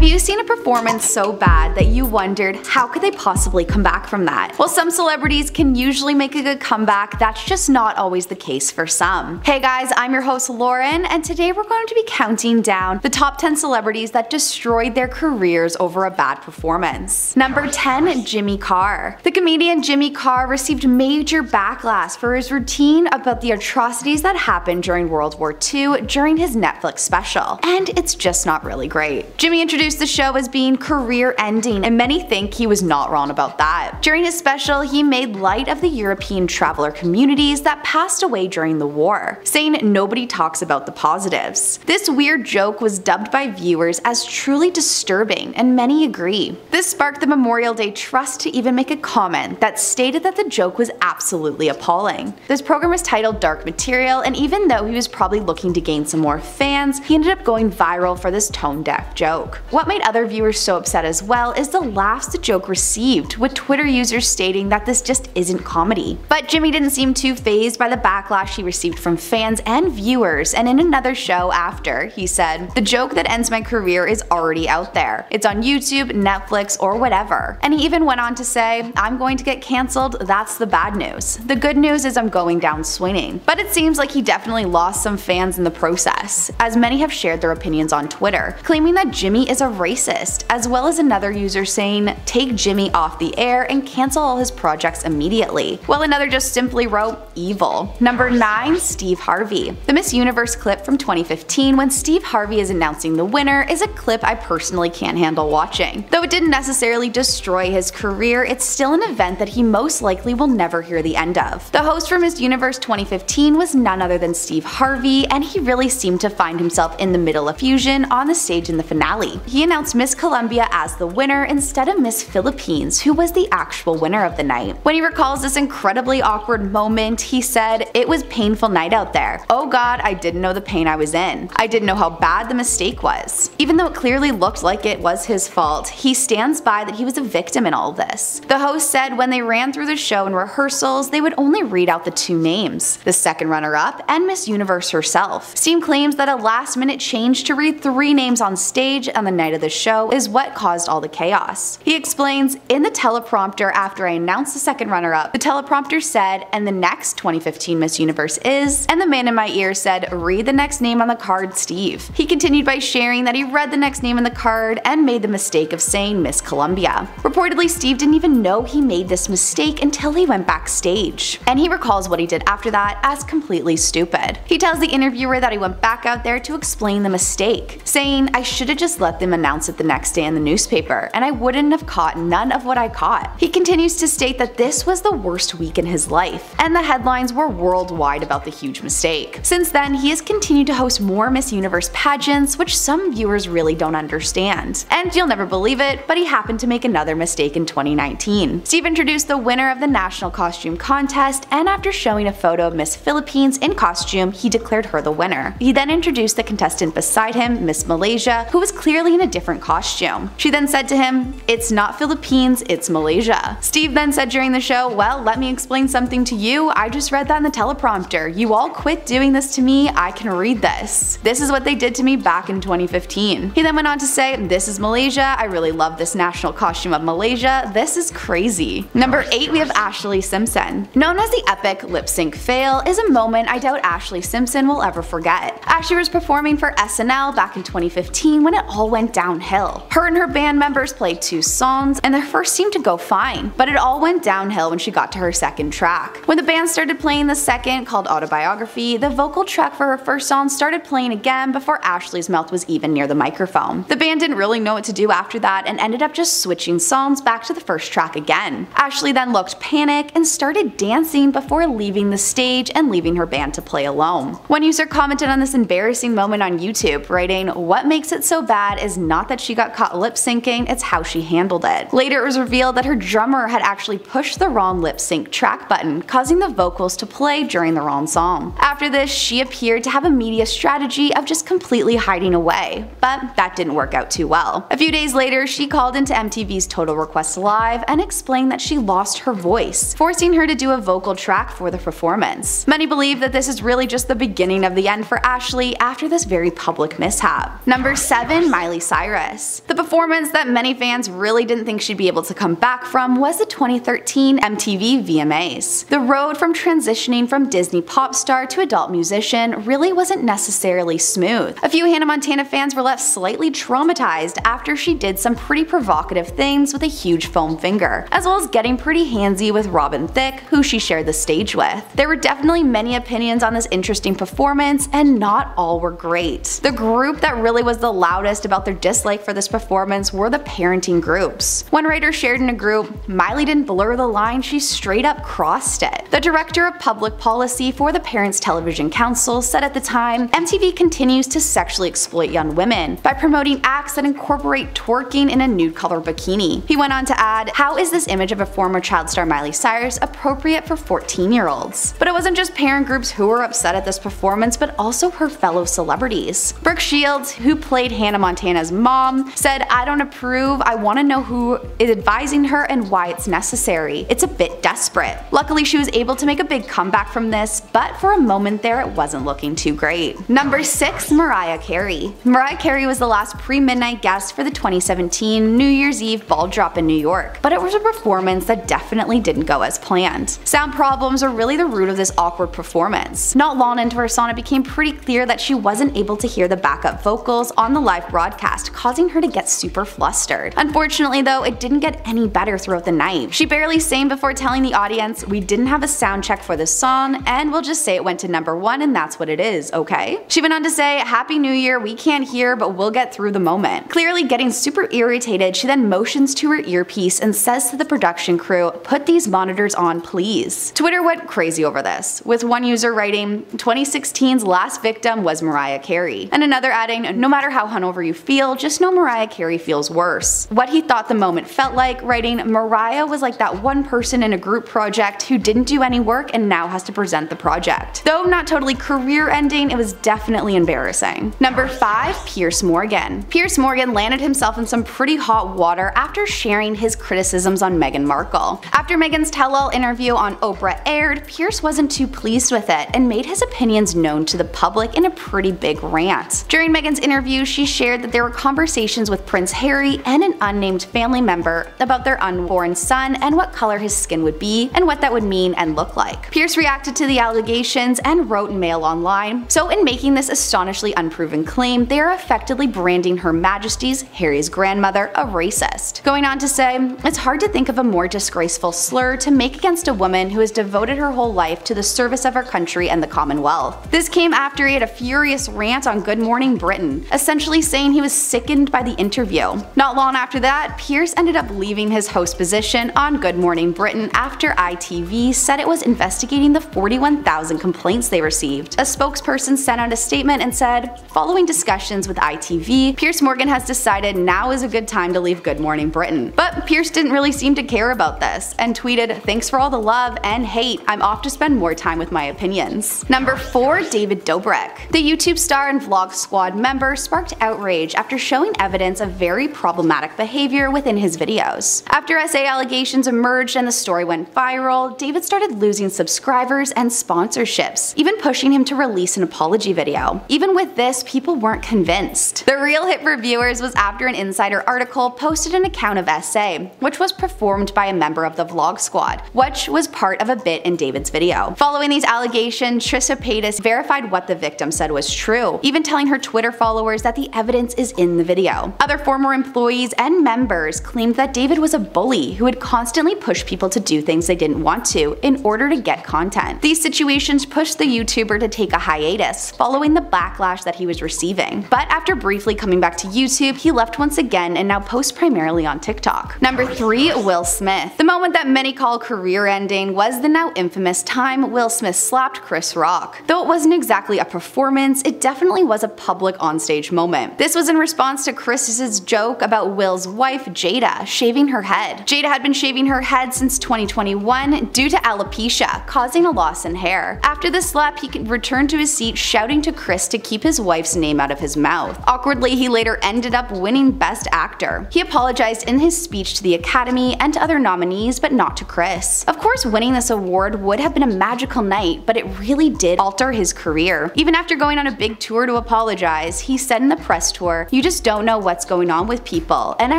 you seen a performance so bad that you wondered how could they possibly come back from that? Well, some celebrities can usually make a good comeback, that's just not always the case for some. Hey guys, I'm your host Lauren, and today we're going to be counting down the top 10 celebrities that destroyed their careers over a bad performance. Number 10, Jimmy Carr. The comedian Jimmy Carr received major backlash for his routine about the atrocities that happened during World War II during his Netflix special, and it's just not really great. Jimmy introduced the show as being career-ending, and many think he was not wrong about that. During his special, he made light of the European traveler communities that passed away during the war, saying nobody talks about the positives. This weird joke was dubbed by viewers as truly disturbing, and many agree. This sparked the Memorial Day Trust to even make a comment that stated that the joke was absolutely appalling. This program was titled Dark Material, and even though he was probably looking to gain some more fans, he ended up going viral for this tone-deaf joke. What made other viewers so upset as well is the laughs the joke received, with Twitter users stating that this just isn't comedy. But Jimmy didn't seem too fazed by the backlash he received from fans and viewers, and in another show after, he said, "The joke that ends my career is already out there. It's on YouTube, Netflix, or whatever." And he even went on to say, "I'm going to get cancelled, that's the bad news. The good news is I'm going down swinging." But it seems like he definitely lost some fans in the process, as many have shared their opinions on Twitter, claiming that Jimmy is a racist, as well as another user saying, "Take Jimmy off the air and cancel all his projects immediately," while another just simply wrote, "Evil." Number 9, Steve Harvey. The Miss Universe clip from 2015 when Steve Harvey is announcing the winner is a clip I personally can't handle watching. Though it didn't necessarily destroy his career, it's still an event that he most likely will never hear the end of. The host for Miss Universe 2015 was none other than Steve Harvey, and he really seemed to find himself in the middle of fusion on the stage in the finale. He announced Miss Colombia as the winner instead of Miss Philippines, who was the actual winner of the night. When he recalls this incredibly awkward moment, he said, "It was a painful night out there. Oh god, I didn't know the pain I was in. I didn't know how bad the mistake was." Even though it clearly looked like it was his fault, he stands by that he was a victim in all of this. The host said when they ran through the show in rehearsals, they would only read out the two names, the second runner-up and Miss Universe herself. Steve claims that a last-minute change to read 3 names on stage on the night of the show is what caused all the chaos. He explains, "In the teleprompter after I announced the second runner-up, the teleprompter said, 'And the next 2015 Miss Universe is,' and the man in my ear said, 'Read the next name on the card, Steve.'" He continued by sharing that he read the next name on the card and made the mistake of saying Miss Colombia. Reportedly, Steve didn't even know he made this mistake until he went backstage, and he recalls what he did after that as completely stupid. He tells the interviewer that he went back out there to explain the mistake, saying, "I should have just let them announce it the next day in the newspaper, and I wouldn't have caught none of what I caught." He continues to state that this was the worst week in his life, and the headlines were worldwide about the huge mistake. Since then, he has continued to host more Miss Universe pageants, which some viewers really don't understand. And you'll never believe it, but he happened to make another mistake in 2019. Steve introduced the winner of the National Costume Contest, and after showing a photo of Miss Philippines in costume, he declared her the winner. He then introduced the contestant beside him, Miss Malaysia, who was clearly in a different costume. She then said to him, "It's not Philippines, it's Malaysia." Steve then said during the show, "Well, let me explain something to you. I just read that in the teleprompter. You all quit doing this to me, I can read this. This is what they did to me back in 2015. He then went on to say, "This is Malaysia. I really love this national costume of Malaysia. This is crazy." Number 8, we have Ashlee Simpson. Known as the epic lip sync fail is a moment I doubt Ashlee Simpson will ever forget. Ashlee was performing for SNL back in 2015 when it all went downhill. Her and her band members played 2 songs, and their first seemed to go fine, but it all went downhill when she got to her second track. When the band started playing the second, called Autobiography, the vocal track for her first song started playing again before Ashlee's mouth was even near the microphone. The band didn't really know what to do after that and ended up just switching songs back to the first track again. Ashlee then looked panicked and started dancing before leaving the stage and leaving her band to play alone. One user commented on this embarrassing moment on YouTube, writing, "What makes it so bad is not that she got caught lip syncing, it's how she handled it." Later it was revealed that her drummer had actually pushed the wrong lip sync track button, causing the vocals to play during the wrong song. After this, she appeared to have a media strategy of just completely hiding away, but that didn't work out too well. A few days later, she called into MTV's Total Request Live and explained that she lost her voice, forcing her to do a vocal track for the performance. Many believe that this is really just the beginning of the end for Ashlee after this very public mishap. Number 7, Miley Cyrus. Cyrus. The performance that many fans really didn't think she'd be able to come back from was the 2013 MTV VMAs. The road from transitioning from Disney pop star to adult musician really wasn't necessarily smooth. A few Hannah Montana fans were left slightly traumatized after she did some pretty provocative things with a huge foam finger, as well as getting pretty handsy with Robin Thicke, who she shared the stage with. There were definitely many opinions on this interesting performance, and not all were great. The group that really was the loudest about their dislike for this performance were the parenting groups. One writer shared in a group, "Miley didn't blur the line, she straight up crossed it." The director of public policy for the Parents Television Council said at the time, "MTV continues to sexually exploit young women by promoting acts that incorporate twerking in a nude color bikini." He went on to add, "How is this image of a former child star Miley Cyrus appropriate for 14-year-olds? But it wasn't just parent groups who were upset at this performance, but also her fellow celebrities. Brooke Shields, who played Hannah Montana's mom, said, "I don't approve, I want to know who is advising her and why it's necessary. It's a bit desperate." Luckily she was able to make a big comeback from this, but for a moment there it wasn't looking too great. Number 6. Mariah Carey. Mariah Carey was the last pre-midnight guest for the 2017 New Year's Eve ball drop in New York, but it was a performance that definitely didn't go as planned. Sound problems are really the root of this awkward performance. Not long into her song it became pretty clear that she wasn't able to hear the backup vocals on the live broadcast, causing her to get super flustered. Unfortunately though, it didn't get any better throughout the night. She barely sang before telling the audience, "We didn't have a sound check for this song, and we'll just say it went to number 1 and that's what it is, okay?" She went on to say, "Happy New Year, we can't hear, but we'll get through the moment." Clearly getting super irritated, she then motions to her earpiece and says to the production crew, "Put these monitors on, please." Twitter went crazy over this, with one user writing, "2016's last victim was Mariah Carey," and another adding, "No matter how hungover you feel, just know Mariah Carey feels worse." What he thought the moment felt like, writing, "Mariah was like that one person in a group project who didn't do any work and now has to present the project." Though not totally career ending, it was definitely embarrassing. Number 5. Piers Morgan. Piers Morgan landed himself in some pretty hot water after sharing his criticisms on Meghan Markle. After Meghan's tell-all interview on Oprah aired, Piers wasn't too pleased with it and made his opinions known to the public in a pretty big rant. During Meghan's interview, she shared that there were conversations with Prince Harry and an unnamed family member about their unborn son and what color his skin would be and what that would mean and look like. Piers reacted to the allegations and wrote in Mail Online, "So in making this astonishingly unproven claim, they are effectively branding Her Majesty's, Harry's grandmother, a racist." Going on to say, "It's hard to think of a more disgraceful slur to make against a woman who has devoted her whole life to the service of our country and the Commonwealth." This came after he had a furious rant on Good Morning Britain, essentially saying he was sickened by the interview. Not long after that, Piers ended up leaving his host position on Good Morning Britain after ITV said it was investigating the 41,000 complaints they received. A spokesperson sent out a statement and said, "Following discussions with ITV, Piers Morgan has decided now is a good time to leave Good Morning Britain." But Piers didn't really seem to care about this and tweeted, "Thanks for all the love and hate, I'm off to spend more time with my opinions." Number 4. Dabid Dobrik. The YouTube star and Vlog Squad member sparked outrage after showing evidence of very problematic behavior within his videos. After SA allegations emerged and the story went viral, David started losing subscribers and sponsorships, even pushing him to release an apology video. Even with this, people weren't convinced. The real hit for viewers was after an insider article posted an account of SA, which was performed by a member of the Vlog Squad, which was part of a bit in David's video. Following these allegations, Trisha Paytas verified what the victim said was true, even telling her Twitter followers that the evidence is in the video. Other former employees and members claimed that David was a bully who would constantly push people to do things they didn't want to in order to get content. These situations pushed the YouTuber to take a hiatus, following the backlash that he was receiving. But after briefly coming back to YouTube, he left once again and now posts primarily on TikTok. Number 3. Will Smith. The moment that many call career ending was the now infamous time Will Smith slapped Chris Rock. Though it wasn't exactly a performance, it definitely was a public onstage moment. This was in response to Chris's joke about Will's wife, Jada, shaving her head. Jada had been shaving her head since 2021 due to alopecia, causing a loss in hair. After the slap, he returned to his seat shouting to Chris to keep his wife's name out of his mouth. Awkwardly, he later ended up winning Best Actor. He apologized in his speech to the Academy and to other nominees, but not to Chris. Of course, winning this award would have been a magical night, but it really did alter his career. Even after going on a big tour to apologize, he said in the press tour, "You just don't know what's going on with people, and I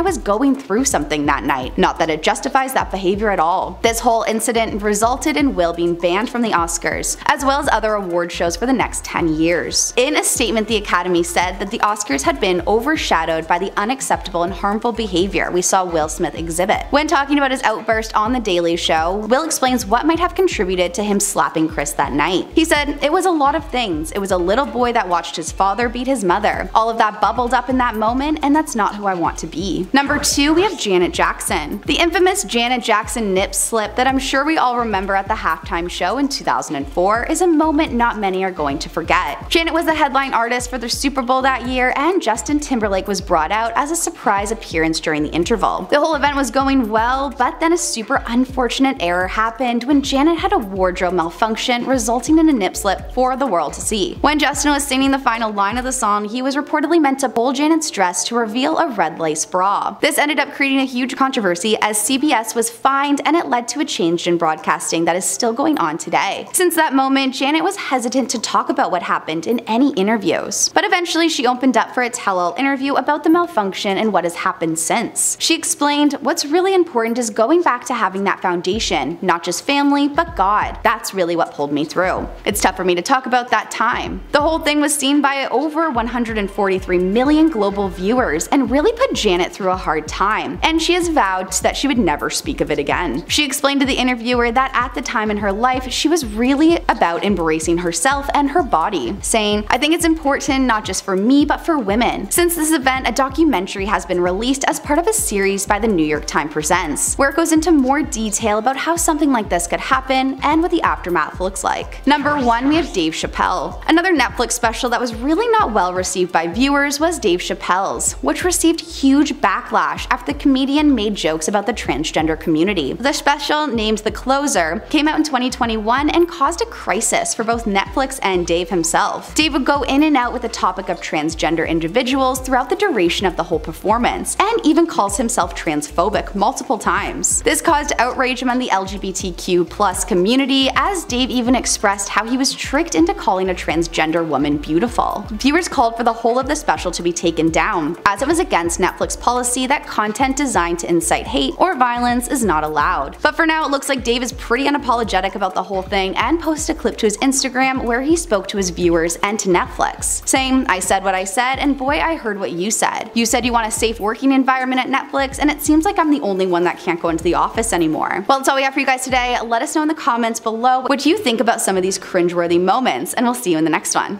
was going through something that night. Not that it justifies that behavior at all. This whole incident resulted in Will being banned from the Oscars, as well as other award shows for the next 10 years. In a statement, the Academy said that the Oscars had been overshadowed by the unacceptable and harmful behavior we saw Will Smith exhibit. When talking about his outburst on The Daily Show, Will explains what might have contributed to him slapping Chris that night. He said, "It was a lot of things. It was a little boy that watched his father beat his mother. All of that bubbled up in that moment, and that's not who I want to be." Number 2, we have Janet Jackson. The infamous Janet Jackson nip slip that I'm sure we all remember at the halftime show in 2004 is a moment not many are going to forget. Janet was the headline artist for the Super Bowl that year, and Justin Timberlake was brought out as a surprise appearance during the interval. The whole event was going well, but then a super unfortunate error happened when Janet had a wardrobe malfunction, resulting in a nip slip for the world to see. When Justin was singing the final line of the song, he was reportedly meant to pull Janet's dress to reveal a red lace bra. This ended up creating a huge controversy as CBS was fined, and it led to a change in broadcasting that is still going on today. Since that moment, Janet was hesitant to talk about what happened in any interviews. But eventually she opened up for a tell-all interview about the malfunction and what has happened since. She explained, "What's really important is going back to having that foundation, not just family, but God. That's really what pulled me through. It's tough for me to talk about that time." The whole thing was seen by over 143 million global viewers and really put Janet through a hard time, and she has vowed that she would never speak of it again. She explained to the interviewer that at the time in her life, she was really about embracing herself and her body, saying, "I think it's important not just for me, but for women." Since this event, a documentary has been released as part of a series by the New York Times Presents, where it goes into more detail about how something like this could happen and what the aftermath looks like. Number 1, we have Dave Chappelle. Another Netflix special that was really not well received by viewers was Dave Chappelle's, which received huge backlash after the comedian made jokes about the transgender community. The special, named The Closer, came out in 2021 and caused a crisis for both Netflix and Dave himself. Dave would go in and out with the topic of transgender individuals throughout the duration of the whole performance, and even calls himself transphobic multiple times. This caused outrage among the LGBTQ+ community, as Dave even expressed how he was tricked into calling a transgender woman beautiful. Viewers called for the whole of the special to be taken down, as it was against Netflix policy that content designed to incite hate or violence is not allowed. But for now, it looks like Dave is pretty unapologetic about the whole thing and posted a clip to his Instagram where he spoke to his viewers and to Netflix, saying, "I said what I said, and boy, I heard what you said. You said you want a safe working environment at Netflix, and it seems like I'm the only one that can't go into the office anymore." Well, that's all we have for you guys today. Let us know in the comments below what you think about some of these cringeworthy moments, and we'll see you in the next one.